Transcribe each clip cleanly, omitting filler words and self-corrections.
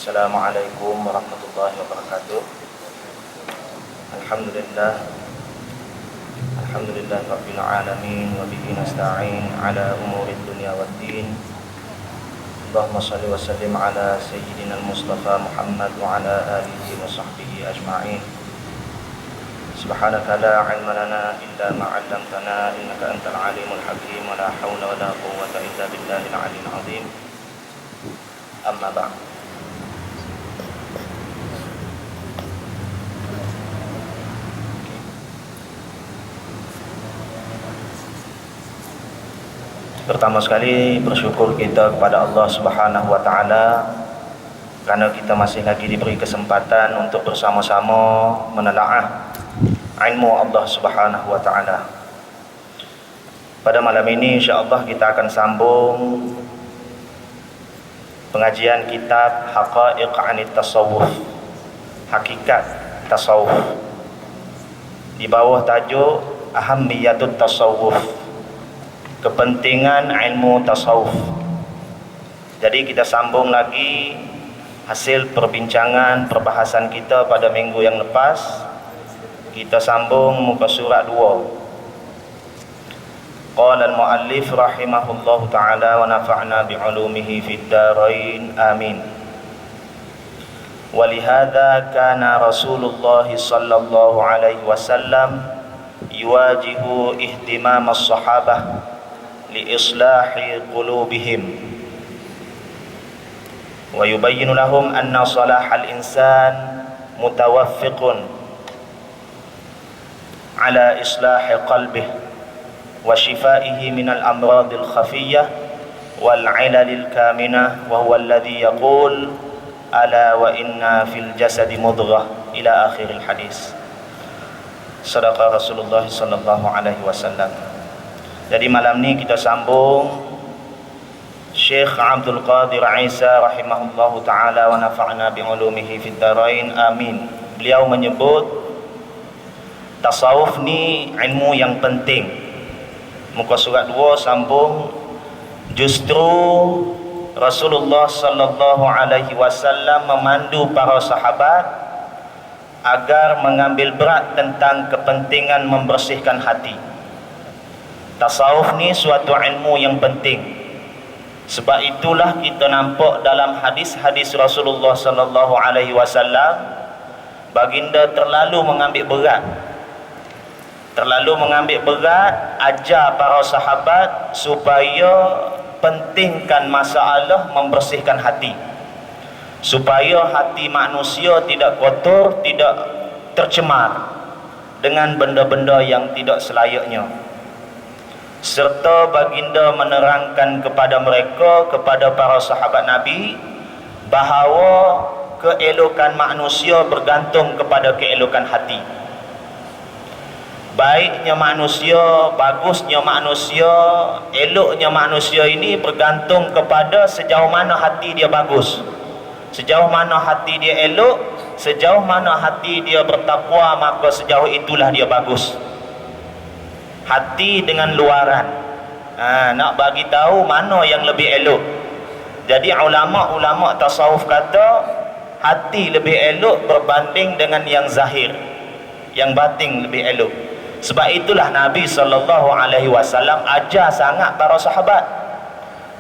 Assalamualaikum warahmatullahi wabarakatuh. Alhamdulillah rabbil alamin wa bihi nasta'in ala umurid dunya waddin. Allahumma shalli wa sallim ala sayyidina al-Mustafa Muhammad wa ala alihi wa sahbihi ajma'in. Subhanaka la ilma lana illa ma 'allamtana innaka antal alimul hakim wa la haula wa la quwwata illa billahil aliyyil azim. Amma ba'd. Pertama sekali bersyukur kita kepada Allah Subhanahu wa taala karena kita masih lagi diberi kesempatan untuk bersama-sama menelaah ilmu Allah Subhanahu wa taala. Pada malam ini insya-Allah kita akan sambung pengajian kitab Haqa'iq 'anit Tasawuf, Hakikat Tasawuf, di bawah tajuk Ahammiyatut Tasawuf, kepentingan ilmu tasawuf. Jadi kita sambung lagi hasil perbincangan perbahasan kita pada minggu yang lepas. Kita sambung muka surat 2. Qala al-muallif rahimahullahu ta'ala wa nafa'na bi'ulumihi fid darain amin. Walihada kana Rasulullah sallallahu alaihi wasallam yuwajihu ihtimam as-sahabah liislahi qulubihim wa yubayyinu lahum anna salahal insan mutawaffiqun ala islahi qalbihi wa shifaihi minal amradil khafiyyah wal ilalil kaminah wa huwa alladhi yaqul ala wa inna fil jasadi mudghah ila akhiril hadis. Sadaqa Rasulullah sallallahu alaihi wasallam. Jadi malam ni kita sambung Syekh Abdul Qadir Isa rahimahullahu ta'ala wa nafa'na bi'ulumihi fid darain amin. Beliau menyebut tasawuf ni ilmu yang penting. Muka surat 2 sambung, justru Rasulullah sallallahu alaihi wasallam memandu para sahabat agar mengambil berat tentang kepentingan membersihkan hati. Tasawuf ni suatu ilmu yang penting. Sebab itulah kita nampak dalam hadis-hadis Rasulullah sallallahu alaihi wasallam, baginda terlalu mengambil berat ajar para sahabat supaya pentingkan masalah membersihkan hati, supaya hati manusia tidak kotor, tidak tercemar dengan benda-benda yang tidak selayaknya. Serta baginda menerangkan kepada mereka, kepada para sahabat Nabi, bahawa keelokan manusia bergantung kepada keelokan hati. Baiknya manusia, bagusnya manusia, eloknya manusia ini bergantung kepada sejauh mana hati dia bagus, sejauh mana hati dia elok, sejauh mana hati dia bertakwa, maka sejauh itulah dia bagus. Hati dengan luaran, nak bagi tahu mana yang lebih elok. Jadi ulama-ulama tasawuf kata hati lebih elok berbanding dengan yang zahir, yang batin lebih elok. Sebab itulah Nabi SAW ajar sangat para sahabat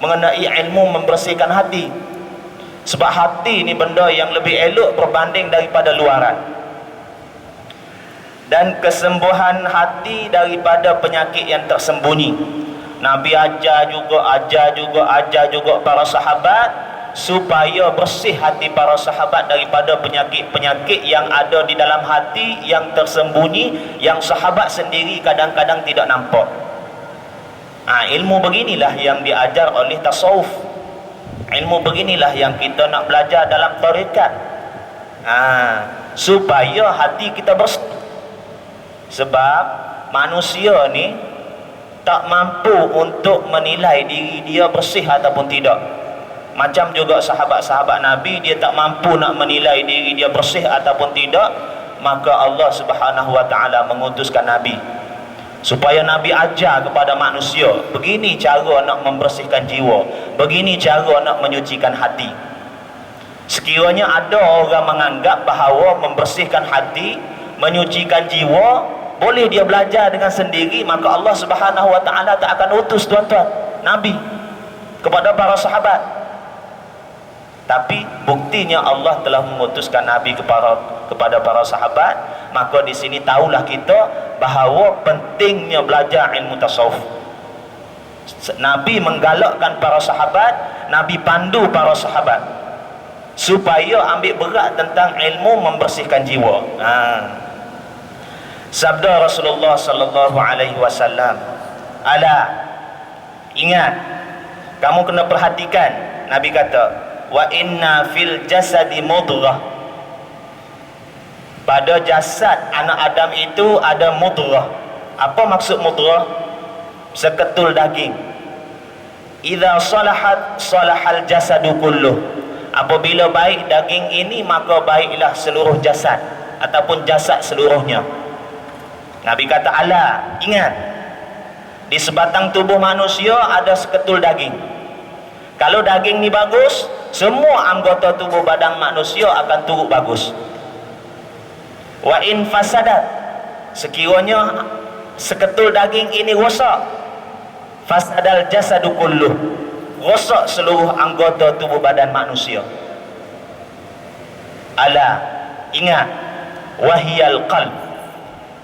mengenai ilmu membersihkan hati. Sebab hati ni benda yang lebih elok berbanding daripada luaran. Dan kesembuhan hati daripada penyakit yang tersembunyi. Nabi ajar juga para sahabat supaya bersih hati para sahabat daripada penyakit-penyakit yang ada di dalam hati, yang tersembunyi, yang sahabat sendiri kadang-kadang tidak nampak. Ilmu beginilah yang diajar oleh tasawuf. Ilmu beginilah yang kita nak belajar dalam tarekat, supaya hati kita bersih. Sebab manusia ni tak mampu untuk menilai diri dia bersih ataupun tidak. Macam juga sahabat-sahabat Nabi, dia tak mampu nak menilai diri dia bersih ataupun tidak. Maka Allah Subhanahu wa ta'ala mengutuskan Nabi supaya Nabi ajar kepada manusia, begini cara nak membersihkan jiwa, begini cara nak menyucikan hati. Sekiranya ada orang menganggap bahawa membersihkan hati, menyucikan jiwa boleh dia belajar dengan sendiri, maka Allah Subhanahu wa taala tak akan utus tuan-tuan nabi kepada para sahabat. Tapi buktinya Allah telah mengutuskan nabi kepada para sahabat, maka di sini tahulah kita bahawa pentingnya belajar ilmu tasawuf. Nabi menggalakkan para sahabat, Nabi pandu para sahabat supaya ambil berat tentang ilmu membersihkan jiwa. Sabda Rasulullah sallallahu alaihi wasallam, ala, ingat, kamu kena perhatikan. Nabi kata, wa inna fil jasadi mudghah, pada jasad anak Adam itu ada mudghah. Apa maksud mudghah? Seketul daging. Idza salahat salahal jasadu kulluh, apabila baik daging ini maka baiklah seluruh jasad ataupun jasad seluruhnya. Nabi kata, ala, ingat, di sebatang tubuh manusia ada seketul daging. Kalau daging ni bagus, semua anggota tubuh badan manusia akan turut bagus. Wa in fasadat, sekiranya seketul daging ini rosak, fasadal jasadu kulluh, rosak seluruh anggota tubuh badan manusia. Ala, ingat, wahiyal qalb,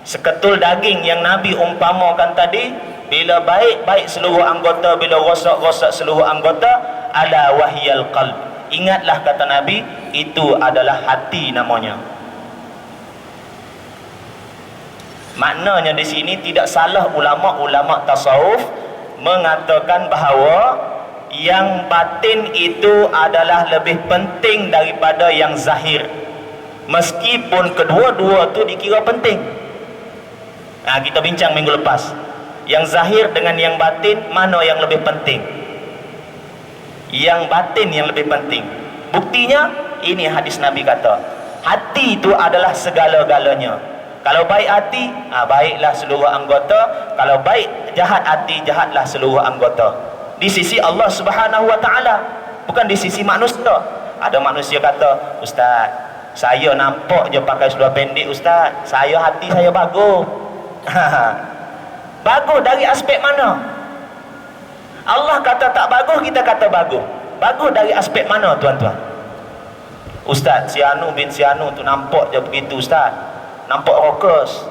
seketul daging yang Nabi umpamakan tadi, bila baik, baik seluruh anggota, bila rosak, rosak seluruh anggota. Ala wahiyal qalb, ingatlah kata Nabi, itu adalah hati namanya. Maknanya di sini tidak salah ulama-ulama tasawuf mengatakan bahawa yang batin itu adalah lebih penting daripada yang zahir, meskipun kedua-dua tu dikira penting. Kita bincang minggu lepas, yang zahir dengan yang batin, mana yang lebih penting? Yang batin yang lebih penting. Buktinya ini hadis Nabi kata, hati itu adalah segala-galanya. Kalau baik hati, baiklah seluruh anggota. Kalau baik jahat hati, jahatlah seluruh anggota. Di sisi Allah Subhanahu wa taala, bukan di sisi manusia. Ada manusia kata, ustaz, saya nampak je pakai seluar pendek ustaz, saya hati saya bagus. Bagus dari aspek mana? Allah kata tak bagus, kita kata bagus. Bagus dari aspek mana tuan-tuan? Ustaz, si Anu bin si Anu tu nampak je begitu ustaz, nampak rockers,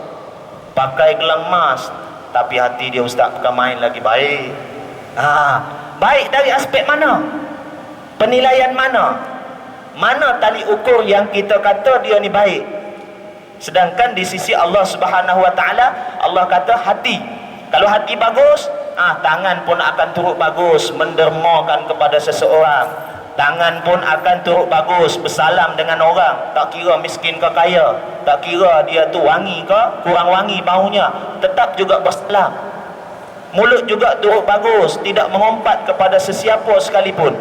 pakai gelang emas, tapi hati dia ustaz bukan main lagi baik. Baik dari aspek mana? Penilaian mana? Mana tali ukur yang kita kata dia ni baik? Sedangkan di sisi Allah Subhanahu wa taala, Allah kata hati. Kalau hati bagus, tangan pun akan turut bagus mendermakan kepada seseorang. Tangan pun akan turut bagus bersalam dengan orang, tak kira miskin ke kaya, tak kira dia tu wangi ke kurang wangi baunya, tetap juga bersalam. Mulut juga turut bagus, tidak mengumpat kepada sesiapa sekalipun.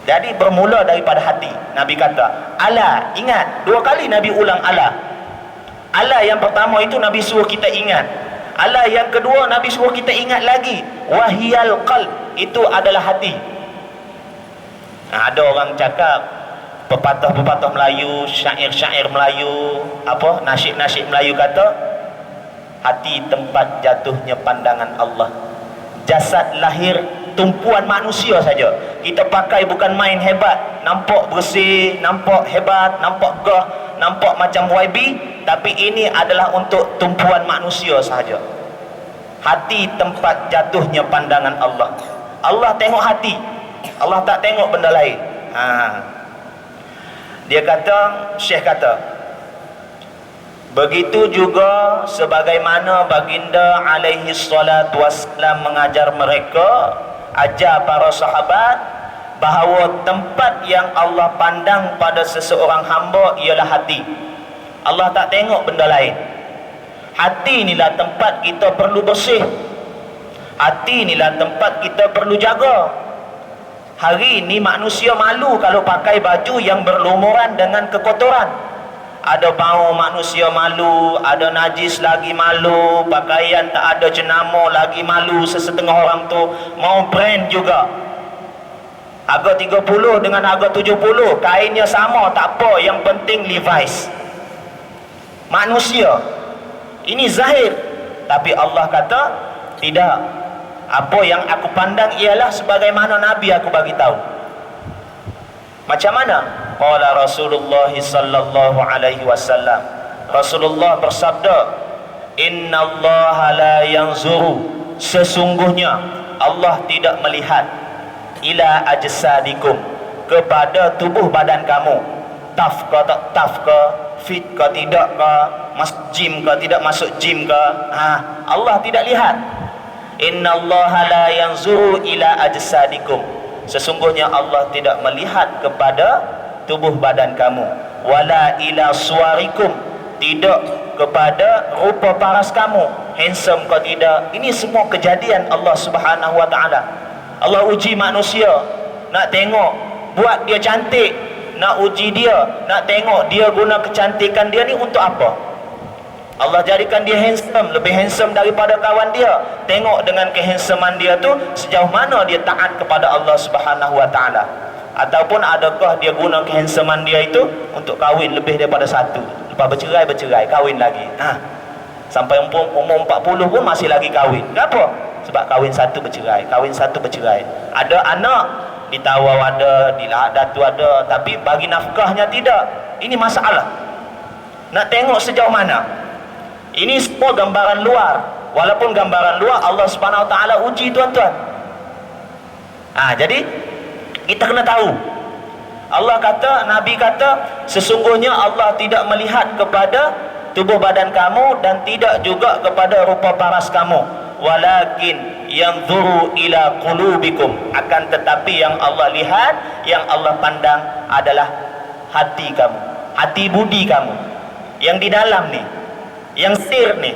Jadi bermula daripada hati. Nabi kata, ala, ingat. Dua kali Nabi ulang ala. Ala yang pertama itu Nabi suruh kita ingat. Ala yang kedua Nabi suruh kita ingat lagi. Wahiyal qalb, itu adalah hati. Ada orang cakap pepatah-pepatah Melayu, syair-syair Melayu, nasyid-nasyid Melayu kata, hati tempat jatuhnya pandangan Allah. Jasad lahir tumpuan manusia saja. Kita pakai bukan main hebat, nampak bersih, nampak hebat, nampak gah, nampak macam YB, tapi ini adalah untuk tumpuan manusia sahaja. Hati tempat jatuhnya pandangan Allah. Allah tengok hati, Allah tak tengok benda lain. Dia kata, Syekh kata, begitu juga sebagaimana baginda alaihi salatu wassalam mengajar mereka, ajar para sahabat bahawa tempat yang Allah pandang pada seseorang hamba ialah hati. Allah tak tengok benda lain. Hati inilah tempat kita perlu bersih. Hati inilah tempat kita perlu jaga. Hari ini manusia malu kalau pakai baju yang berlumuran dengan kekotoran. Ada bau manusia malu, ada najis lagi malu, pakaian tak ada jenama lagi malu, sesetengah orang tu mau brand juga. Harga 30 dengan harga 70, kainnya sama, tak apa, yang penting Levi's. Manusia ini zahir, tapi Allah kata tidak. Apa yang aku pandang ialah sebagaimana Nabi aku bagi tahu. Macam mana? Qala Rasulullah sallallahu alaihi wasallam. Rasulullah bersabda, "Innallaha la yanzuru." Sesungguhnya Allah tidak melihat ila ajsadikum, kepada tubuh badan kamu, taf ke tak taf ke, fit ke tidak ke, masuk gym ke tidak masuk gym ke, Allah tidak lihat. Innallaha la yanzuru ila ajsadikum, sesungguhnya Allah tidak melihat kepada tubuh badan kamu, wala ila suwarikum, tidak kepada rupa paras kamu, handsome ke tidak. Ini semua kejadian Allah Subhanahu wa taala. Allah uji manusia, nak tengok buat dia cantik, nak uji dia, nak tengok dia guna kecantikan dia ni untuk apa. Allah jadikan dia handsome, lebih handsome daripada kawan dia. Tengok dengan kehandsomean dia tu sejauh mana dia taat kepada Allah Subhanahu wa taala. Ataupun adakah dia guna kehandsomean dia itu untuk kahwin lebih daripada satu, lepas bercerai kahwin lagi. Sampai umur 40 pun masih lagi kahwin. Kenapa? Sebab kahwin satu bercerai. Ada anak ditawar ada, dilahat datu ada, tapi bagi nafkahnya tidak. Ini masalah. Nak tengok sejauh mana. Ini semua gambaran luar. Walaupun gambaran luar, Allah Subhanahu Wa Taala uji tuan-tuan. Jadi kita kena tahu. Allah kata, Nabi kata, sesungguhnya Allah tidak melihat kepada tubuh badan kamu dan tidak juga kepada rupa paras kamu, walakin yanzuru ila qulubikum, akan tetapi yang Allah lihat, yang Allah pandang adalah hati kamu, hati budi kamu, yang di dalam ni, yang sir ni,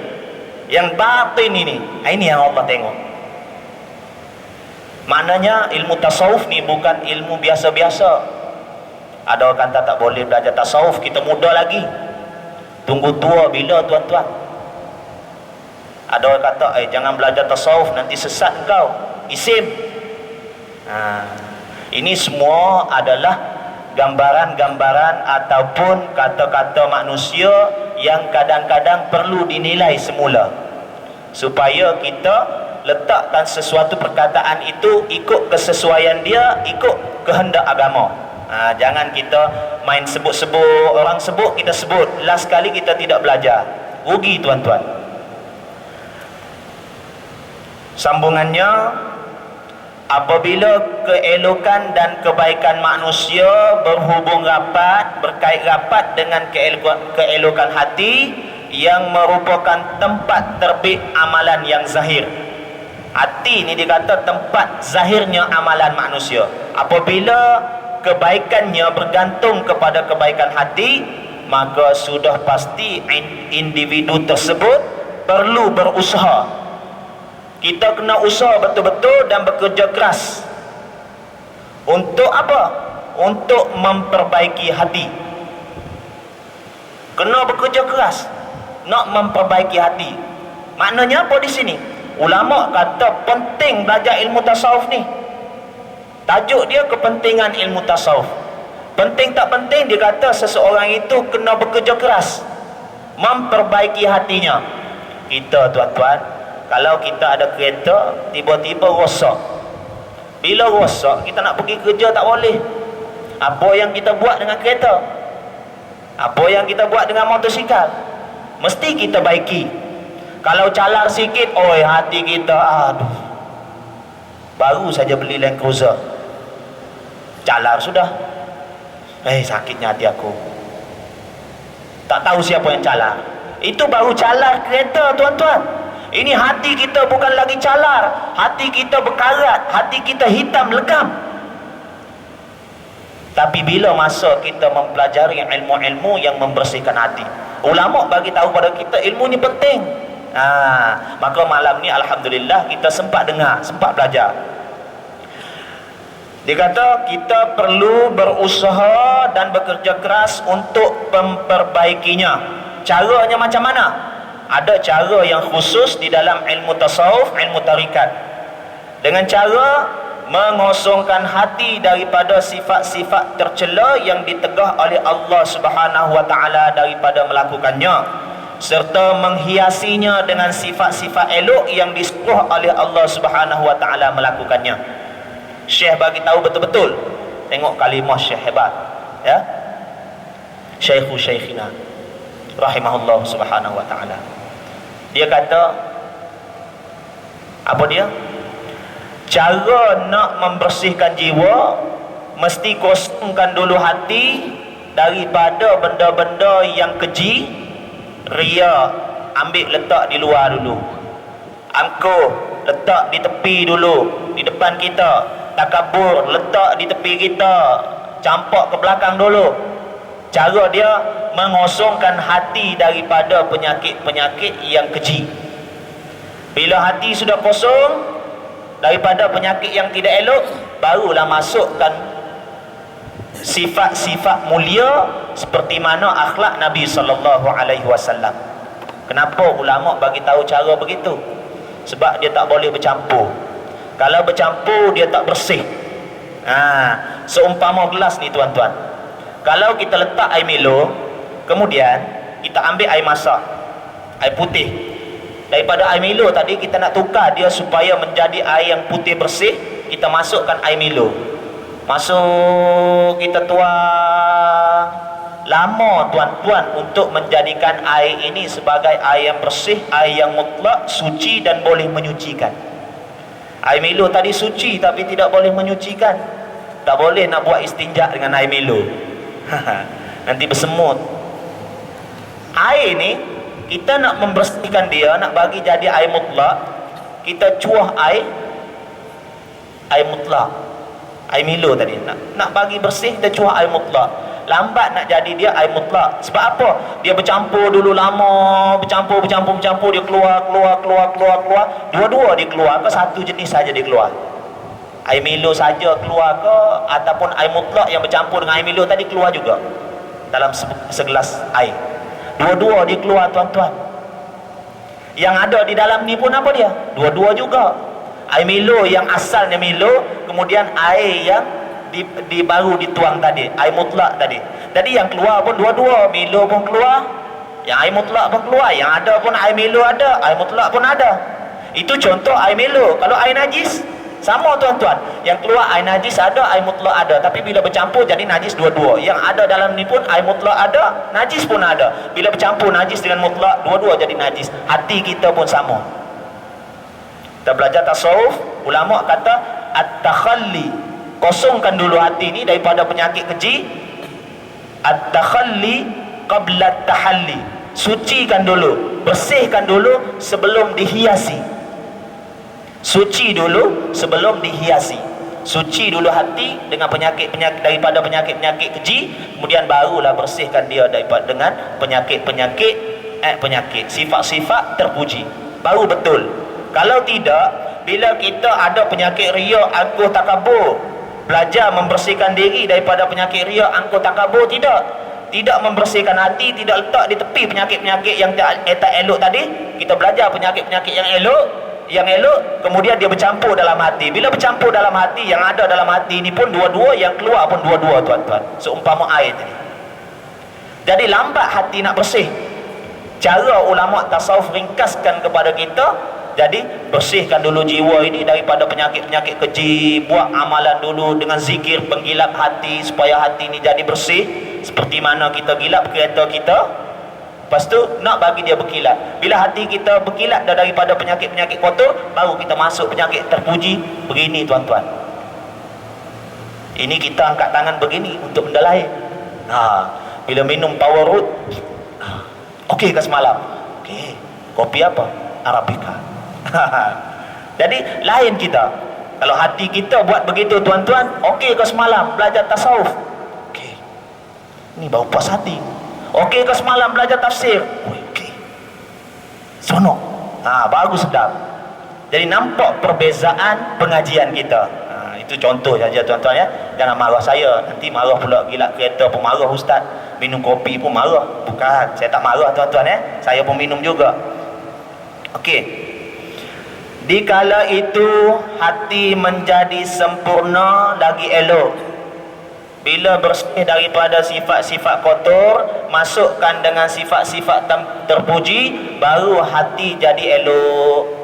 yang batin ini. Ini yang Allah tengok. Maknanya ilmu tasawuf ni bukan ilmu biasa-biasa. Ada orang kata tak boleh belajar tasawuf, kita muda lagi, tunggu tua bila tuan-tuan. Ada orang kata jangan belajar tasawuf, nanti sesat kau, isim. Ini semua adalah gambaran-gambaran ataupun kata-kata manusia yang kadang-kadang perlu dinilai semula, supaya kita letakkan sesuatu perkataan itu ikut kesesuaian dia, ikut kehendak agama. Jangan kita main sebut-sebut, orang sebut kita sebut, last kali kita tidak belajar, rugi tuan-tuan. Sambungannya, apabila keelokan dan kebaikan manusia berhubung rapat, berkait rapat dengan keelokan hati yang merupakan tempat terbit amalan yang zahir. Hati ni dikata tempat zahirnya amalan manusia. Apabila kebaikannya bergantung kepada kebaikan hati, maka sudah pasti individu tersebut perlu berusaha. Kita kena usaha betul-betul dan bekerja keras. Untuk apa? Untuk memperbaiki hati. Kena bekerja keras nak memperbaiki hati. Maknanya apa di sini? Ulama kata penting belajar ilmu tasawuf ni. Tajuk dia kepentingan ilmu tasawuf. Penting tak penting, dia kata seseorang itu kena bekerja keras memperbaiki hatinya. Kita tuan-tuan, kalau kita ada kereta tiba-tiba rosak, bila rosak kita nak pergi kerja tak boleh. Apa yang kita buat dengan kereta? Apa yang kita buat dengan motosikal? Mesti kita baiki. Kalau calar sikit, hati kita, baru saja beli Land Cruiser, calar sudah. Sakitnya hati aku. Tak tahu siapa yang calar. Itu baru calar kereta tuan-tuan. Ini hati kita bukan lagi calar, hati kita berkarat, hati kita hitam legam. Tapi bila masa kita mempelajari ilmu-ilmu yang membersihkan hati, ulama bagi tahu pada kita ilmu ni penting. Maka malam ni alhamdulillah kita sempat dengar, sempat belajar. Dia kata kita perlu berusaha dan bekerja keras untuk memperbaikinya. Caranya macam mana? Ada cara yang khusus di dalam ilmu tasawuf, ilmu tarikat. Dengan cara mengosongkan hati daripada sifat-sifat tercela yang ditegah oleh Allah Subhanahu wa taala daripada melakukannya, serta menghiasinya dengan sifat-sifat elok yang disuruh oleh Allah Subhanahu wa taala melakukannya. Syekh bagi tahu betul-betul. Tengok kalimah Syekh hebat, ya. Syekhina rahimahullah subhanahu wa taala. Dia kata apa dia? Cara nak membersihkan jiwa, mesti kosongkan dulu hati daripada benda-benda yang keji, ria, ambil letak di luar dulu. Angkuh letak di tepi dulu, di depan kita. Takabur letak di tepi kita, campak ke belakang dulu. Cara dia mengosongkan hati daripada penyakit-penyakit yang keji. Bila hati sudah kosong daripada penyakit yang tidak elok, barulah masukkan sifat-sifat mulia seperti mana akhlak Nabi SAW. Kenapa ulama bagi tahu cara begitu? Sebab dia tak boleh bercampur. Kalau bercampur dia tak bersih. Seumpama gelas ni tuan-tuan, kalau kita letak air Milo, kemudian kita ambil air masak, air putih, daripada air Milo tadi kita nak tukar dia supaya menjadi air yang putih bersih, kita masukkan air Milo. Masuk, kita tuang. Lama tuan-tuan untuk menjadikan air ini sebagai air yang bersih, air yang mutlak, suci dan boleh menyucikan. Air Milo tadi suci tapi tidak boleh menyucikan. Tak boleh nak buat istinja dengan air Milo. Nanti bersemut. Air ni kita nak membersihkan dia, nak bagi jadi air mutlak, kita cuah air mutlak, air Milo tadi nak bagi bersih, kita cuah air mutlak. Lambat nak jadi dia air mutlak. Sebab apa? Dia bercampur dulu lama, bercampur dia keluar. Dua-dua dia keluar ke satu jenis saja dia keluar? Air Milo saja keluar ke, ataupun air mutlak yang bercampur dengan air Milo tadi keluar juga dalam segelas air? Dua-dua dia keluar tuan-tuan. Yang ada di dalam ni pun apa dia? Dua-dua juga. Air Milo yang asalnya Milo, kemudian air yang baru dituang tadi, air mutlak tadi. Jadi yang keluar pun dua-dua, Milo pun keluar, yang air mutlak pun keluar. Yang ada pun air Milo ada, air mutlak pun ada. Itu contoh air Milo. Kalau air najis sama tuan-tuan, yang keluar air najis ada, air mutlak ada, tapi bila bercampur jadi najis dua-dua. Yang ada dalam ni pun air mutlak ada, najis pun ada. Bila bercampur najis dengan mutlak, dua-dua jadi najis. Hati kita pun sama. Kita belajar tasawuf, ulama kata at-takhalli, kosongkan dulu hati ni daripada penyakit keji. At-takhalli qabla at-tahalli, sucikan dulu, bersihkan dulu sebelum dihiasi. Suci dulu sebelum dihiasi. Suci dulu hati dengan penyakit-penyakit, daripada penyakit-penyakit keji, kemudian barulah bersihkan dia daripada dengan penyakit-penyakit sifat-sifat terpuji. Baru betul. Kalau tidak, bila kita ada penyakit riya, angkuh, takabur, belajar membersihkan diri daripada penyakit riya, angkuh, takabur, tidak membersihkan hati, tidak letak di tepi penyakit-penyakit yang tak elok tadi. Kita belajar penyakit-penyakit yang elok, kemudian dia bercampur dalam hati. Bila bercampur dalam hati, yang ada dalam hati ini pun dua-dua, yang keluar pun dua-dua tuan-tuan, seumpama air tadi. Jadi lambat hati nak bersih. Cara ulama tasawuf ringkaskan kepada kita, jadi bersihkan dulu jiwa ini daripada penyakit-penyakit keji. Buat amalan dulu dengan zikir penggilap hati, supaya hati ini jadi bersih. Seperti mana kita gilap kereta kita, lepas tu nak bagi dia berkilat. Bila hati kita berkilat dah daripada penyakit-penyakit kotor, baru kita masuk penyakit terpuji. Begini tuan-tuan, ini kita angkat tangan begini untuk benda lain. Bila minum power root, okey ke semalam? Okey. Kopi apa? Arabica. Jadi lain kita. Kalau hati kita buat begitu tuan-tuan, okey ke semalam belajar tasawuf? Okey. Ini baru puas hati. Okey ke semalam belajar tafsir? Okey. Sonok. Baru sedap. Jadi nampak perbezaan pengajian kita. Itu contoh saja tuan-tuan ya. Jangan marah saya, nanti marah pula gilak kereta pun marah ustaz. Minum kopi pun marah. Bukan, saya tak marah tuan-tuan ya. Saya pun minum juga. Okey. Dikala itu hati menjadi sempurna lagi elok. Bila bersih daripada sifat-sifat kotor, masukkan dengan sifat-sifat terpuji, baru hati jadi elok.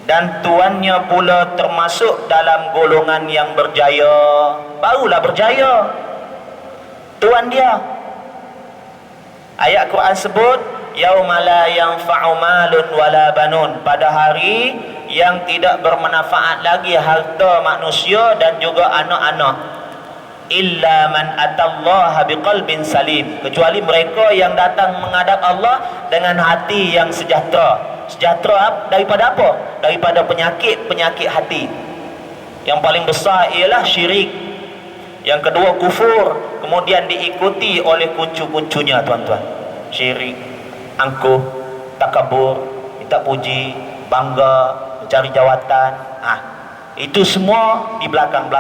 Dan tuannya pula termasuk dalam golongan yang berjaya, barulah berjaya tuan dia. Ayat Quran sebut, yauma la yanfa'u malun wala banun, pada hari yang tidak bermanfaat lagi harta manusia dan juga anak-anak, illa man atallaha biqalbin salim, kecuali mereka yang datang menghadap Allah dengan hati yang sejahtera. Sejahtera daripada apa? Daripada penyakit-penyakit hati. Yang paling besar ialah syirik, yang kedua kufur, kemudian diikuti oleh kuncu-kuncunya tuan-tuan. Syirik, angkuh, takabur, minta puji, bangga, mencari jawatan. Itu semua di belakang.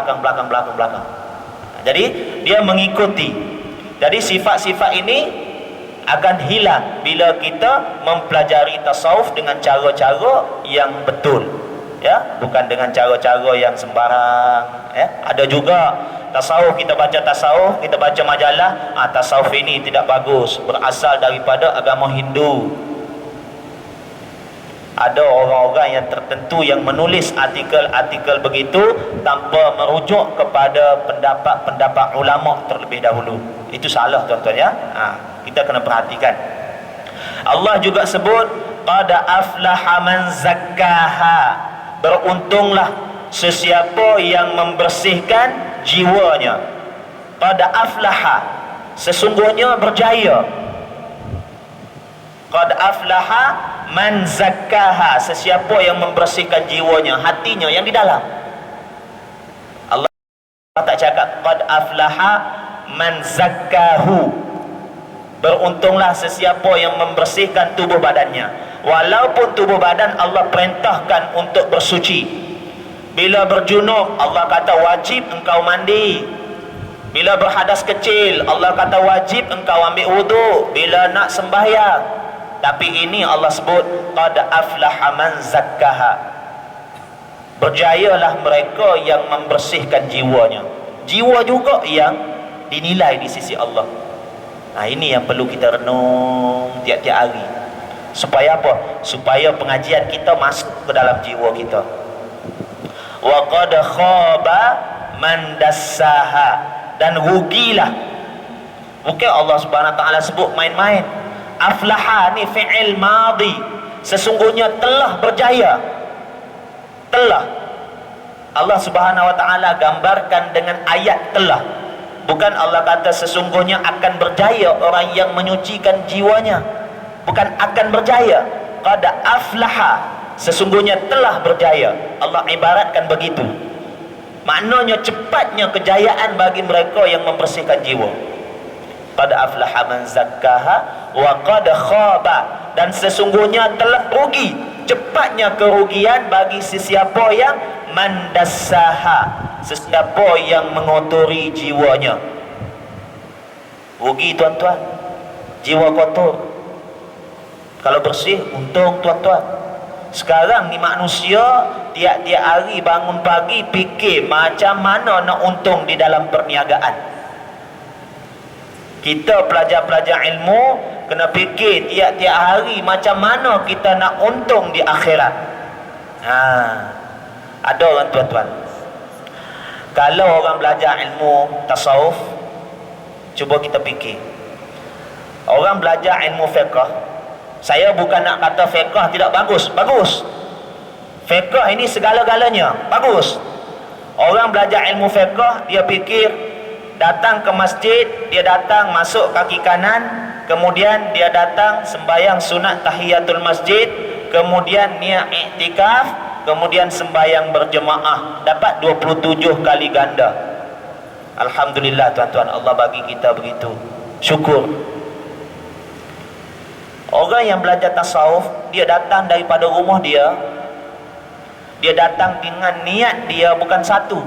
Jadi dia mengikuti. Jadi sifat-sifat ini akan hilang bila kita mempelajari tasawuf dengan cara-cara yang betul, ya, bukan dengan cara-cara yang sembarang, ya. Ada juga tasawuf, kita baca majalah, tasawuf ini tidak bagus, berasal daripada agama Hindu. Ada orang-orang yang tertentu yang menulis artikel-artikel begitu tanpa merujuk kepada pendapat-pendapat ulama terlebih dahulu. Itu salah tuan-tuan, ya. Kita kena perhatikan. Allah juga sebut, qad aflaha man zakkaha, beruntunglah sesiapa yang membersihkan jiwanya. Qad aflaha, sesungguhnya berjaya. Qad aflaha man zakkaha, sesiapa yang membersihkan jiwanya, hatinya yang di dalam. Allah tak cakap qad aflaha man zakkahu, beruntunglah sesiapa yang membersihkan tubuh badannya. Walaupun tubuh badan Allah perintahkan untuk bersuci. Bila berjunub, Allah kata wajib engkau mandi. Bila berhadas kecil, Allah kata wajib engkau ambil wudu. Bila nak sembahyang, tapi ini Allah sebut qad aflaha man zakkaha, berjayalah mereka yang membersihkan jiwanya. Jiwa juga yang dinilai di sisi Allah. Ini yang perlu kita renung tiap-tiap hari. Supaya apa? Supaya pengajian kita masuk ke dalam jiwa kita. Wa qad khaba man dassaha, dan rugilah. Bukan Allah Subhanahu wa taala sebut main-main. Aflaha ni fi'il madhi, sesungguhnya telah berjaya. Telah. Allah Subhanahu wa taala gambarkan dengan ayat telah. Bukan Allah kata sesungguhnya akan berjaya orang yang menyucikan jiwanya. Bukan akan berjaya. Qad aflaha, sesungguhnya telah berjaya. Allah ibaratkan begitu. Maknanya cepatnya kejayaan bagi mereka yang membersihkan jiwa. Qad aflaha man zakkaha wa qad khaba, dan sesungguhnya telah rugi, cepatnya kerugian bagi sesiapa yang mandassaha, sesiapa yang mengotori jiwanya. Rugi tuan-tuan, jiwa kotor. Kalau bersih, untung tuan-tuan. Sekarang ni manusia tiap-tiap hari bangun pagi fikir macam mana nak untung di dalam perniagaan. Kita pelajar-pelajar ilmu kena fikir tiap-tiap hari macam mana kita nak untung di akhirat. Ada orang tuan-tuan, kalau orang belajar ilmu tasawuf, cuba kita fikir. Orang belajar ilmu fiqh, saya bukan nak kata fiqh tidak bagus, bagus. Fiqh ini segala-galanya, bagus. Orang belajar ilmu fiqh, dia fikir datang ke masjid, dia datang masuk kaki kanan, kemudian dia datang sembahyang sunat tahiyatul masjid, kemudian niat iktikaf, kemudian sembahyang berjemaah, dapat 27 kali ganda. Alhamdulillah tuan-tuan, Allah bagi kita begitu, syukur. Orang yang belajar tasawuf, dia datang daripada rumah dia datang dengan niat dia bukan satu,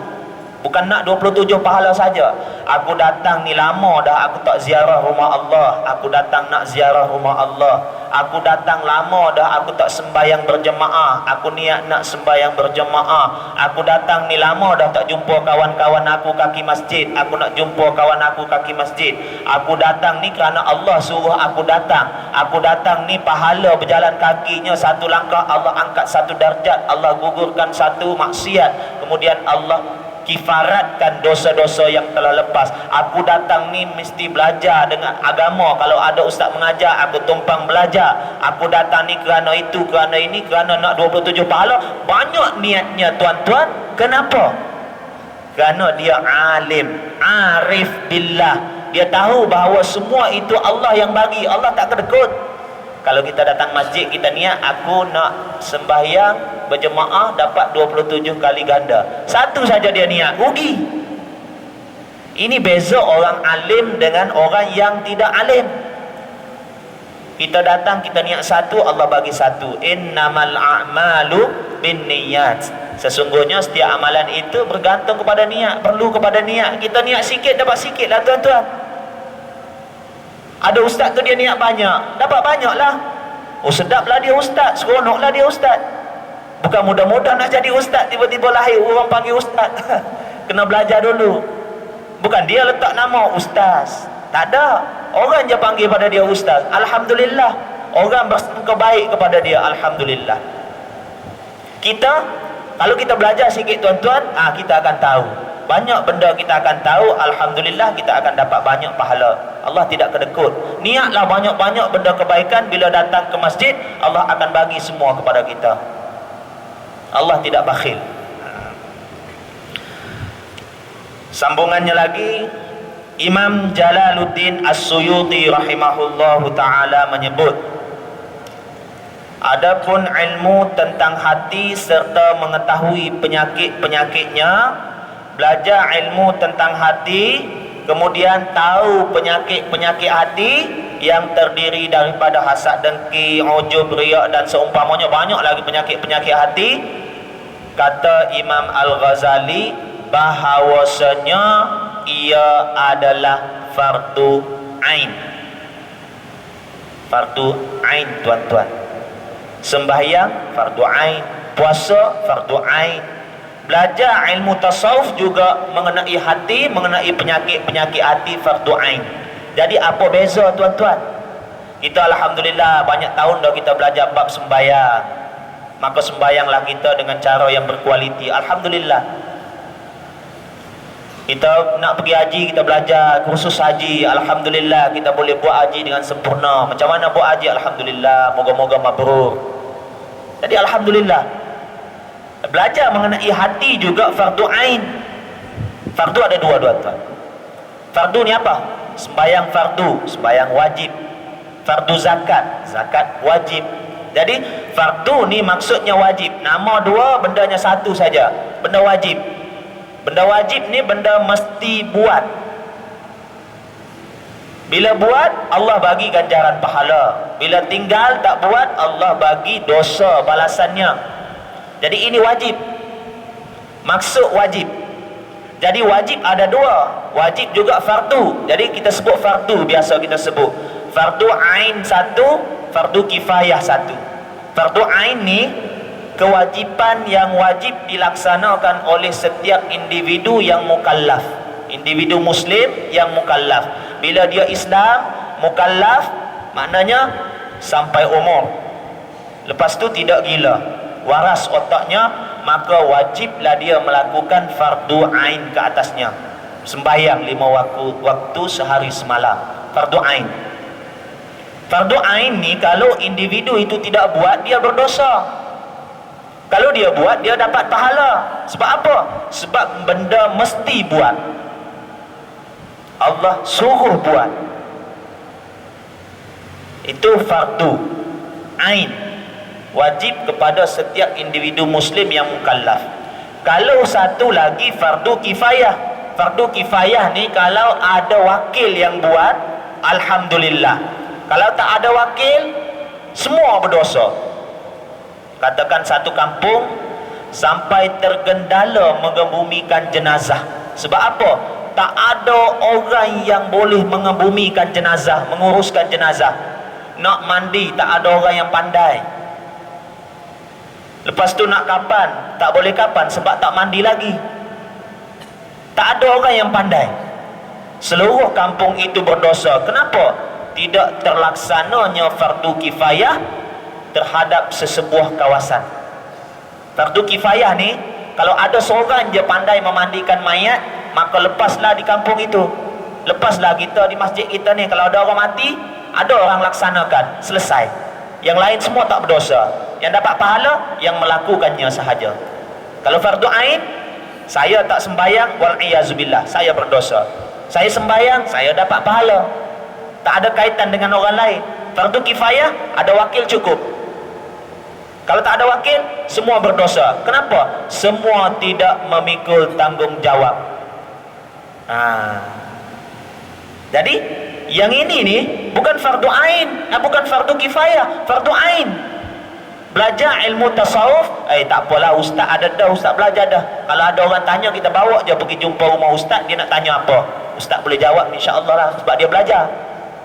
bukan nak 27 pahala saja. Aku datang ni lama dah aku tak ziarah rumah Allah, aku datang nak ziarah rumah Allah. aku datang lama dah aku tak sembahyang berjemaah, aku niat nak sembahyang berjemaah, aku datang ni lama dah tak jumpa kawan-kawan aku kaki masjid, aku nak jumpa kawan aku kaki masjid, aku datang ni kerana Allah suruh aku datang ni pahala berjalan kakinya satu langkah Allah angkat satu darjat, Allah gugurkan satu maksiat, kemudian Allah kifaratkan dosa-dosa yang telah lepas. Aku datang ni mesti belajar dengan agama. Kalau ada ustaz mengajar, aku tumpang belajar. Aku datang ni kerana itu, kerana ini, kerana nak 27 pahala. Banyak niatnya tuan-tuan. Kenapa? Kerana dia alim, arif billah. Dia tahu bahawa semua itu Allah yang bagi. Allah tak kedekut. Kalau kita datang masjid, kita niat aku nak sembahyang berjemaah dapat 27 kali ganda. Satu saja dia niat, rugi. Ini beza orang alim dengan orang yang tidak alim. Kita datang, kita niat satu, Allah bagi satu. Innamal a'malu binniyat. Sesungguhnya setiap amalan itu bergantung kepada niat, perlu kepada niat. Kita niat sikit, dapat sikit lah tuan-tuan. Ada ustaz tu dia niat banyak, dapat banyak lah. Oh sedaplah dia ustaz, seronoklah dia ustaz. Bukan mudah-mudah nak jadi ustaz, tiba-tiba lahir orang panggil ustaz. Kena belajar dulu. Bukan dia letak nama ustaz, tak ada. Orang je panggil pada dia ustaz, alhamdulillah. Orang bersangka baik kepada dia, alhamdulillah. Kita, kalau kita belajar sikit tuan-tuan, kita akan tahu. Banyak benda kita akan tahu, alhamdulillah kita akan dapat banyak pahala. Allah tidak kedekut. Niatlah banyak-banyak benda kebaikan, bila datang ke masjid Allah akan bagi semua kepada kita. Allah tidak bakhil. Sambungannya lagi, Imam Jalaluddin As-Suyuti rahimahullahu ta'ala menyebut, adapun ilmu tentang hati serta mengetahui penyakit-penyakitnya, belajar ilmu tentang hati, kemudian tahu penyakit-penyakit hati yang terdiri daripada hasad, dengki, ujub, riak dan seumpamanya. Banyak lagi penyakit-penyakit hati. Kata Imam Al-Ghazali bahawasanya ia adalah fardu ain. Fardu ain tuan-tuan. Sembahyang fardu ain, puasa fardu ain. Belajar ilmu tasawuf juga mengenai hati, mengenai penyakit-penyakit hati, fardu ain. Jadi apa beza tuan-tuan? Kita alhamdulillah banyak tahun dah kita belajar bab sembahyang. Maka sembahyanglah kita dengan cara yang berkualiti, alhamdulillah. Kita nak pergi haji, kita belajar kursus haji, alhamdulillah kita boleh buat haji dengan sempurna. Macam mana buat haji? Alhamdulillah, moga-moga mabrur. Jadi alhamdulillah. Belajar mengenai hati juga fardu ain. Fardu ada dua tuan. Fardu ni apa? Sembahyang fardu, sembahyang wajib. Fardu zakat, zakat wajib. Jadi fardu ni maksudnya wajib. Nama dua, bendanya satu saja. Benda wajib. Benda wajib ni benda mesti buat. Bila buat, Allah bagi ganjaran pahala. Bila tinggal tak buat, Allah bagi dosa balasannya. Jadi ini wajib. Maksud wajib. Jadi wajib ada dua. Wajib juga fardu. Jadi kita sebut fardu, biasa kita sebut. Fardu ain satu, fardu kifayah satu. Fardu ain ni kewajipan yang wajib dilaksanakan oleh setiap individu yang mukallaf. Individu muslim yang mukallaf. Bila dia Islam, mukallaf maknanya sampai umur. Lepas tu tidak gila, waras otaknya, maka wajiblah dia melakukan fardu ain ke atasnya. Sembahyang 5 waktu sehari semalam, fardu ain. Fardu ain ni kalau individu itu tidak buat, dia berdosa. Kalau dia buat, dia dapat pahala. Sebab apa? Sebab benda mesti buat, Allah suruh buat. Itu fardu ain, wajib kepada setiap individu muslim yang mukallaf. Kalau satu lagi fardu kifayah. Fardu kifayah ni kalau ada wakil yang buat, alhamdulillah. Kalau tak ada wakil, semua berdosa. Katakan satu kampung sampai tergendala mengebumikan jenazah. Sebab apa? Tak ada orang yang boleh mengebumikan jenazah, menguruskan jenazah. nak mandi tak ada orang yang pandai. Lepas tu nak kapan, tak boleh kapan sebab tak mandi lagi. Tak ada orang yang pandai. Seluruh kampung itu berdosa. Kenapa? Tidak terlaksananya fardu kifayah terhadap sesebuah kawasan. Fardu kifayah ni, kalau ada seorang je pandai memandikan mayat, maka lepaslah di kampung itu. Lepaslah kita di masjid kita ni, kalau ada orang mati, ada orang laksanakan, selesai. Yang lain semua tak berdosa. Yang dapat pahala yang melakukannya sahaja. Kalau fardu ain, saya tak sembayang, wal-iyazubillah, saya berdosa. Saya sembayang, saya dapat pahala. Tak ada kaitan dengan orang lain. Fardu kifayah, ada wakil cukup. Kalau tak ada wakil, semua berdosa. Kenapa? Semua tidak memikul tanggungjawab. Jadi, yang ini ni bukan fardu ain, bukan fardu kifayah, fardu ain. Belajar ilmu tasawuf, tak apalah, ustaz ada dah, ustaz belajar dah. Kalau ada orang tanya, kita bawa je pergi jumpa rumah ustaz, dia nak tanya apa, ustaz boleh jawab insya-Allah lah, sebab dia belajar.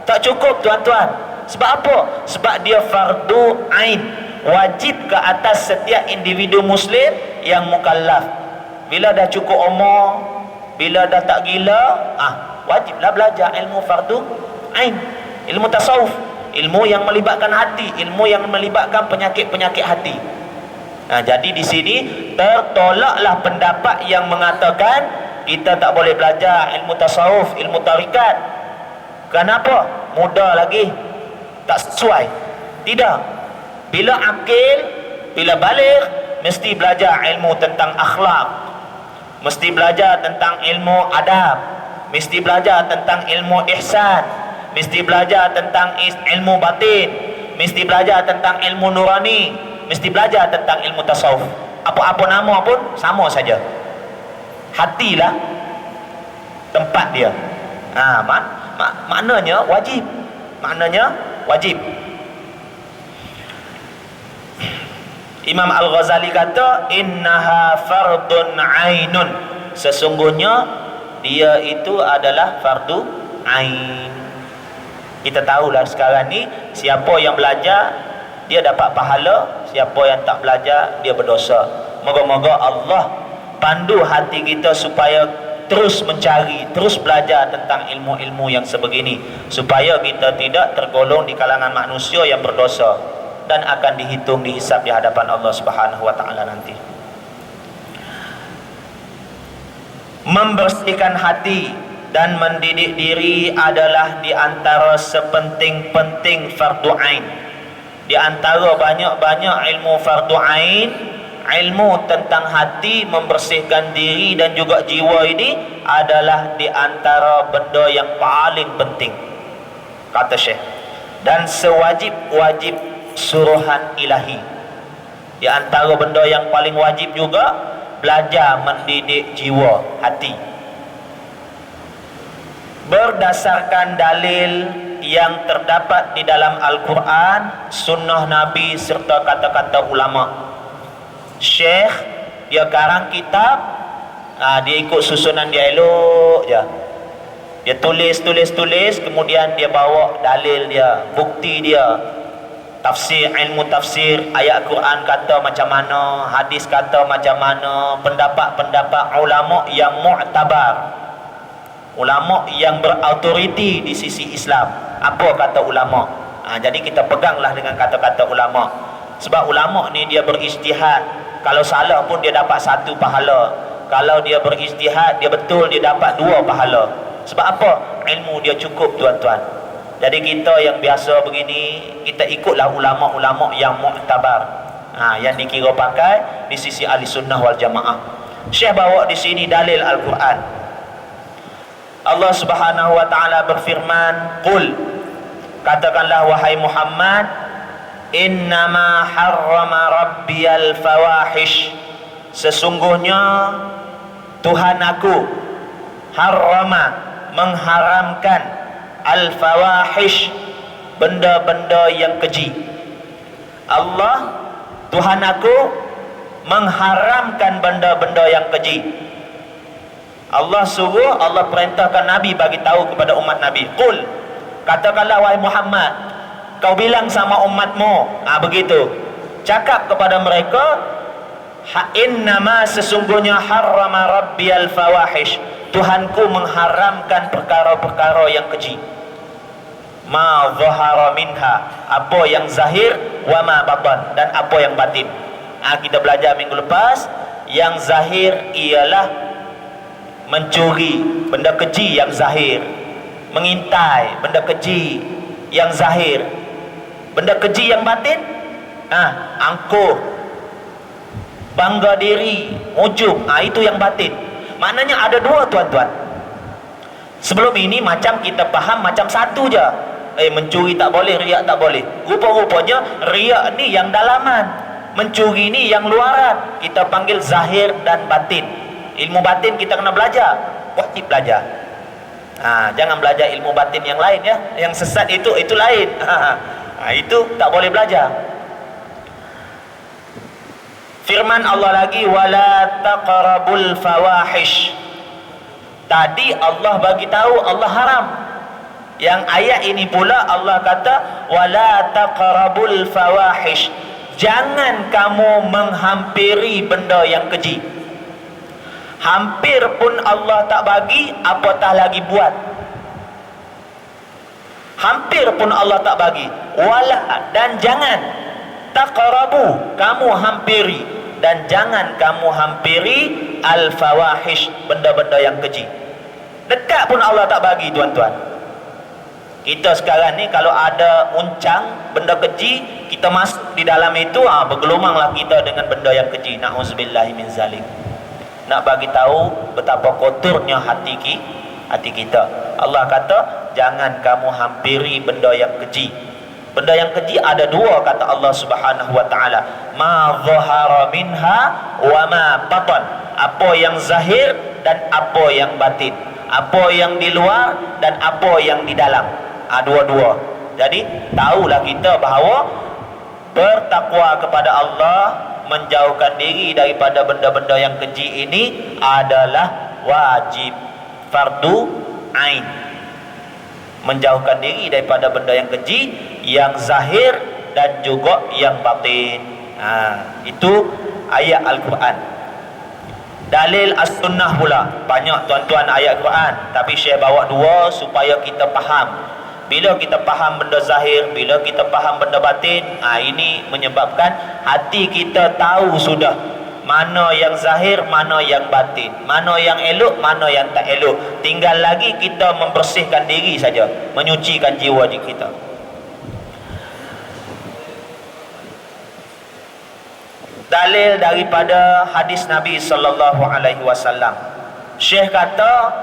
Tak cukup tuan-tuan. Sebab apa? Sebab dia fardu ain, wajib ke atas setiap individu muslim yang mukallaf. Bila dah cukup umur, bila dah tak gila, wajiblah belajar ilmu fardu ain, ilmu tasawuf, ilmu yang melibatkan hati, ilmu yang melibatkan penyakit-penyakit hati. Jadi di sini tertolaklah pendapat yang mengatakan kita tak boleh belajar ilmu tasawuf, ilmu tarikat. Kenapa? Muda lagi, tak sesuai. Tidak. Bila akil, bila balik, mesti belajar ilmu tentang akhlak, mesti belajar tentang ilmu adab, mesti belajar tentang ilmu ihsan, mesti belajar tentang ilmu batin, mesti belajar tentang ilmu nurani, mesti belajar tentang ilmu tasawuf. Apa-apa nama pun sama saja. Hatilah tempat dia. Maknanya wajib. Maknanya wajib. Imam Al-Ghazali kata, innaha fardun ainun. Sesungguhnya dia itu adalah fardu ain. Kita tahulah sekarang ni, siapa yang belajar dia dapat pahala, siapa yang tak belajar dia berdosa. Moga-moga Allah pandu hati kita supaya terus mencari, terus belajar tentang ilmu-ilmu yang sebegini, supaya kita tidak tergolong di kalangan manusia yang berdosa dan akan dihitung, dihisab di hadapan Allah Subhanahu wa taala nanti. Membersihkan hati dan mendidik diri adalah di antara sepenting-penting fardu ain. Di antara banyak-banyak ilmu fardu ain, ilmu tentang hati, membersihkan diri dan juga jiwa ini adalah di antara benda yang paling penting, kata Syekh, dan sewajib-wajib suruhan ilahi. Di antara benda yang paling wajib juga belajar mendidik jiwa, hati, berdasarkan dalil yang terdapat di dalam Al-Quran, sunnah Nabi serta kata-kata ulama. Syekh dia karang kitab, dia ikut susunan dia elok je. Dia tulis, kemudian dia bawa dalil dia, bukti dia, tafsir, ilmu tafsir, ayat Quran kata macam mana, hadis kata macam mana, pendapat-pendapat ulama yang mu'tabar, ulama yang berautoriti di sisi Islam. Apa kata ulama? Jadi kita peganglah dengan kata-kata ulama. Sebab ulama ni dia berijtihad. Kalau salah pun dia dapat 1 pahala. Kalau dia berijtihad, dia betul, dia dapat 2 pahala. Sebab apa? Ilmu dia cukup tuan-tuan. Jadi kita yang biasa begini, kita ikutlah ulama-ulama yang mu'tabar, yang dikira pakai di sisi ahli sunnah wal jamaah. Syekh bawa di sini dalil Al-Quran. Allah Subhanahu wa taala berfirman, qul, katakanlah wahai Muhammad, innama harrama rabbiyal fawahish, sesungguhnya Tuhan aku harrama, mengharamkan, al fawahish, benda-benda yang keji. Allah, Tuhan aku mengharamkan benda-benda yang keji. Allah suruh, Allah perintahkan Nabi bagi tahu kepada umat Nabi, qul, katakanlah wahai Muhammad, kau bilang sama umatmu, begitu. Cakap kepada mereka, innama sesungguhnya harrama rabbiyal fawahish, Tuhanku mengharamkan perkara-perkara yang keji. Ma zahara minha, apa yang zahir, wa ma batan, dan apa yang batin. Kita belajar minggu lepas, yang zahir ialah mencuri, benda keji yang zahir. Mengintai, benda keji yang zahir. Benda keji yang batin, angkuh, bangga diri, ujub, itu yang batin. Maknanya ada dua, tuan-tuan. Sebelum ini macam kita faham macam satu je. Mencuri tak boleh, riak tak boleh. Rupa-rupanya riak ni yang dalaman, mencuri ni yang luaran. Kita panggil zahir dan batin. Ilmu batin kita kena belajar, wajib belajar. Jangan belajar ilmu batin yang lain ya. Yang sesat itu lain. Itu tak boleh belajar. Firman Allah lagi, wala taqrabul fawahish. Tadi Allah bagi tahu Allah haram. Yang ayat ini pula Allah kata, wala taqrabul fawahish. Jangan kamu menghampiri benda yang keji. Hampir pun Allah tak bagi, apatah lagi buat. Hampir pun Allah tak bagi. Wala, dan jangan. Taqrabu, kamu hampiri. Dan jangan kamu hampiri al-fawahish, benda-benda yang keji. Dekat pun Allah tak bagi, tuan-tuan. Kita sekarang ni kalau ada uncang benda keji, kita masuk di dalam itu, bergelumanglah kita dengan benda yang keji. Na'udzubillahi min zalik. Nak bagi tahu betapa kotornya hati kita. Allah kata, jangan kamu hampiri benda yang keji. Benda yang keji ada dua, kata Allah Subhanahu wa taala. Ma zahara minha wa ma batan. Apa yang zahir dan apa yang batin. Apa yang di luar dan apa yang di dalam. Dua-dua. Jadi tahulah kita bahawa bertakwa kepada Allah, menjauhkan diri daripada benda-benda yang keji ini adalah wajib, fardu ain. Menjauhkan diri daripada benda yang keji, yang zahir dan juga yang batin. Itu ayat Al-Quran. Dalil as-sunnah pula banyak, tuan-tuan, ayat Quran, tapi Syekh bawa dua supaya kita faham. Bila kita faham benda zahir, bila kita faham benda batin, ini menyebabkan hati kita tahu sudah mana yang zahir, mana yang batin, mana yang elok, mana yang tak elok. Tinggal lagi kita membersihkan diri saja, menyucikan jiwa kita. Dalil daripada hadis Nabi sallallahu alaihi wasallam. Syekh kata,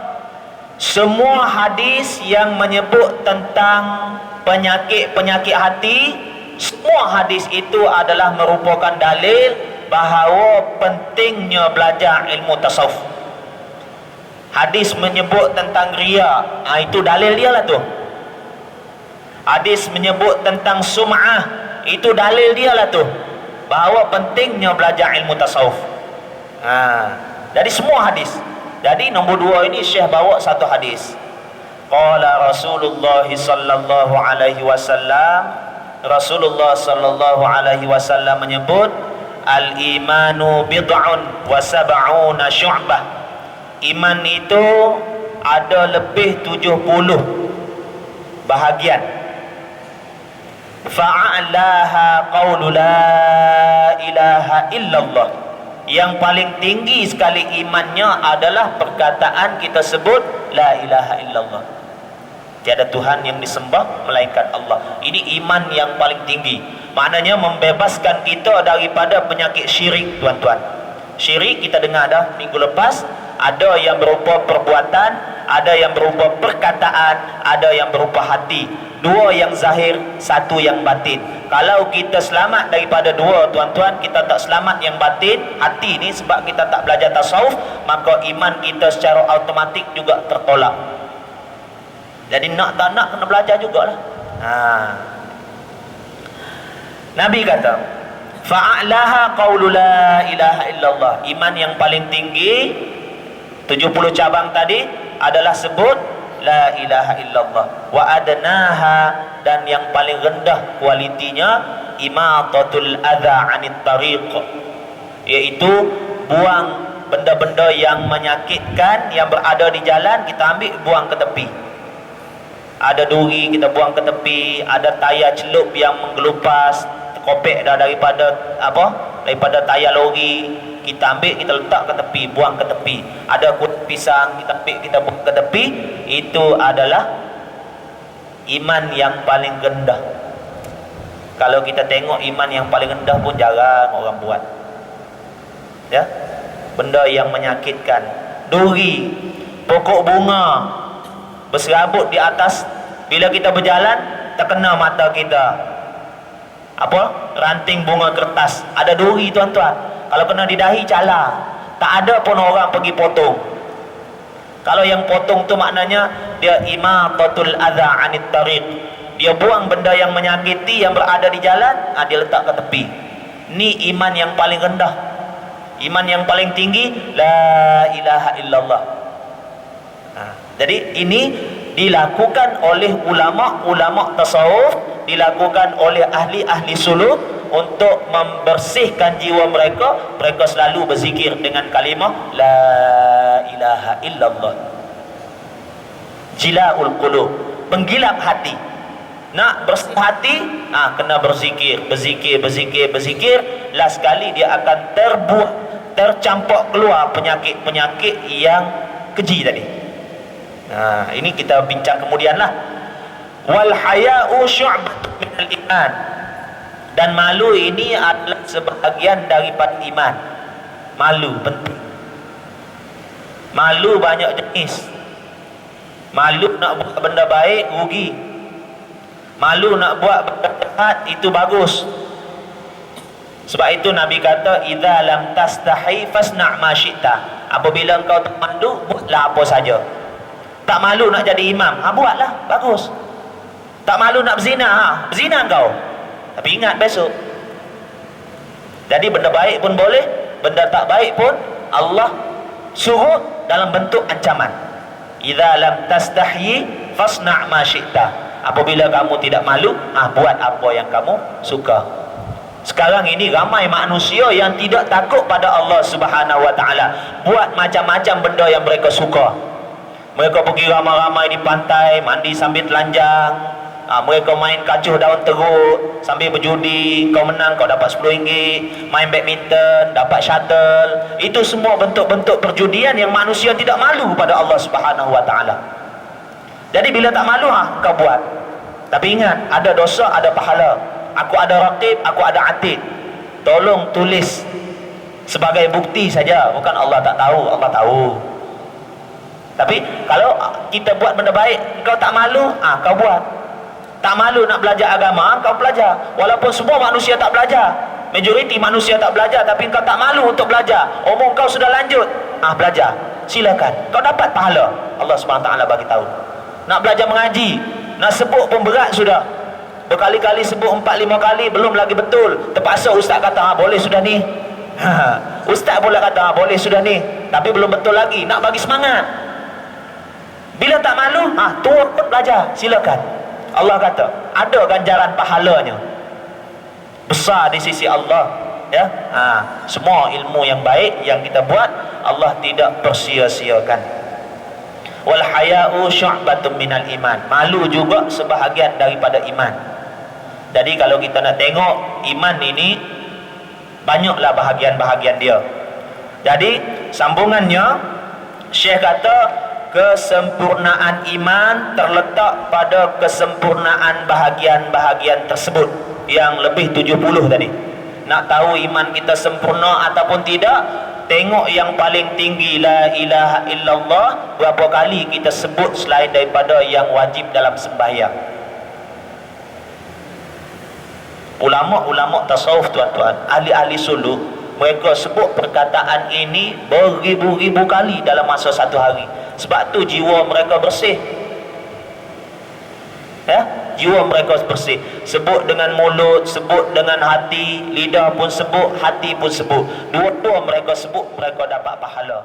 semua hadis yang menyebut tentang penyakit-penyakit hati, semua hadis itu adalah merupakan dalil bahawa pentingnya belajar ilmu tasawuf. Hadis menyebut tentang riya, itu dalil dia lah tu. Hadis menyebut tentang sum'ah, itu dalil dia lah tu, bahawa pentingnya belajar ilmu tasawuf. Jadi semua hadis. Jadi nombor dua ini Syekh bawa satu hadis. Qala Rasulullah sallallahu alaihi wasallam, Rasulullah sallallahu alaihi wasallam menyebut, al-imanu bid'un wa sab'una syu'bah. Iman itu ada lebih 70 bahagian. Fa'alaha qawlu la ilaha illallah. Yang paling tinggi sekali imannya adalah perkataan kita sebut la ilaha illallah. Tiada Tuhan yang disembah melainkan Allah. Ini iman yang paling tinggi. Maknanya membebaskan kita daripada penyakit syirik, tuan-tuan. Syirik kita dengar dah minggu lepas, ada yang berupa perbuatan, ada yang berupa perkataan, ada yang berupa hati. Dua yang zahir, satu yang batin. Kalau kita selamat daripada dua, tuan-tuan, kita tak selamat yang batin, hati ni, sebab kita tak belajar tasawuf, maka iman kita secara automatik juga tertolak. Jadi nak tak nak kena belajar jugalah. Nabi kata, fa'alaha qawlu la ilaha illallah. Iman yang paling tinggi 70 cabang tadi adalah sebut la ilaha illallah. Wa adnaha, dan yang paling rendah kualitinya imatatul adza 'anit tariq, iaitu buang benda-benda yang menyakitkan yang berada di jalan, kita ambil buang ke tepi. Ada duri kita buang ke tepi, ada tayar celup yang menggelupas, kopek dah daripada daripada tayar lori, kita ambil, kita letak ke tepi, buang ke tepi. Ada kulit pisang, kita ambil, kita buang ke tepi. Itu adalah iman yang paling rendah. Kalau kita tengok iman yang paling rendah pun jarang orang buat, ya. Benda yang menyakitkan, duri, pokok bunga berserabut di atas, bila kita berjalan terkena mata kita, ranting bunga kertas, ada duri tuan-tuan, kalau kena di dahi cala, tak ada pun orang pergi potong. Kalau yang potong tu maknanya dia imatatul adza 'anit tariq, dia buang benda yang menyakiti yang berada di jalan, dia letak ke tepi. Ni iman yang paling rendah. Iman yang paling tinggi la ilaha illallah. Jadi ini dilakukan oleh ulama-ulama tasawuf, dilakukan oleh ahli-ahli suluk untuk membersihkan jiwa mereka. Mereka selalu berzikir dengan kalimah la ilaha illallah. Jilaul qulub, penggilap hati. Nak bersih hati, kena berzikir. Last sekali dia akan tercampak keluar penyakit-penyakit yang keji tadi. Ini kita bincang kemudianlah. Wal haya'u syu'batun minal iman, dan malu ini adalah sebahagian daripada iman. Malu penting. Malu banyak jenis. Malu nak buat benda baik rugi. Malu nak buat benda jahat itu bagus. Sebab itu Nabi kata, idza lam tastahi fasna' ma syi'ta. Apabila engkau tak malu, buatlah apa saja. Tak malu nak jadi imam, buatlah, bagus. Tak malu nak berzina, berzina engkau, tapi ingat besok. Jadi benda baik pun boleh, benda tak baik pun Allah suruh dalam bentuk ancaman. Idza lam tastahi fasna' ma syi'ta. Apabila kamu tidak malu, buat apa yang kamu suka. Sekarang ini ramai manusia yang tidak takut pada Allah Subhanahu wa taala, buat macam-macam benda yang mereka suka. Mereka pergi ramai-ramai di pantai, mandi sambil telanjang. Mereka main kacuh daun teruk sambil berjudi, kau menang kau dapat RM10. Main badminton dapat shuttle. Itu semua bentuk-bentuk perjudian yang manusia tidak malu pada Allah Subhanahu wa taala. Jadi bila tak malu, kau buat. Tapi ingat, ada dosa, ada pahala. Aku ada raqib, aku ada atid. Tolong tulis sebagai bukti saja, bukan Allah tak tahu, Allah tahu. Tapi kalau kita buat benda baik, kau tak malu, kau buat. Tak malu nak belajar agama, kau belajar. Walaupun semua manusia tak belajar, majoriti manusia tak belajar, tapi kau tak malu untuk belajar. Umur kau sudah lanjut, belajar. Silakan, kau dapat pahala. Allah SWT bagi tahu. Nak belajar mengaji, nak sebut pun berat sudah. Berkali-kali sebut 4-5 kali belum lagi betul. Terpaksa ustaz kata boleh sudah ni. Ustaz pula kata boleh sudah ni, tapi belum betul lagi. Nak bagi semangat. Bila tak malu, turun pun belajar. Silakan. Allah kata ada ganjaran pahalanya besar di sisi Allah, ya. Semua ilmu yang baik yang kita buat, Allah tidak persia-siakan. Wal haya'u syu'batun minal iman. Malu juga sebahagian daripada iman. Jadi kalau kita nak tengok iman ini, banyaklah bahagian-bahagian dia. Jadi sambungannya, Syekh kata kesempurnaan iman terletak pada kesempurnaan bahagian-bahagian tersebut, yang lebih 70 tadi. Nak tahu iman kita sempurna ataupun tidak, tengok yang paling tinggi la ilaha illallah, berapa kali kita sebut selain daripada yang wajib dalam sembahyang. Ulama-ulama tasawuf tuan-tuan, ahli-ahli suluk, mereka sebut perkataan ini beribu-ribu kali dalam masa satu hari. Sebab tu jiwa mereka bersih, ya, jiwa mereka bersih. Sebut dengan mulut, sebut dengan hati, lidah pun sebut, hati pun sebut. Dua-dua mereka sebut, mereka dapat pahala.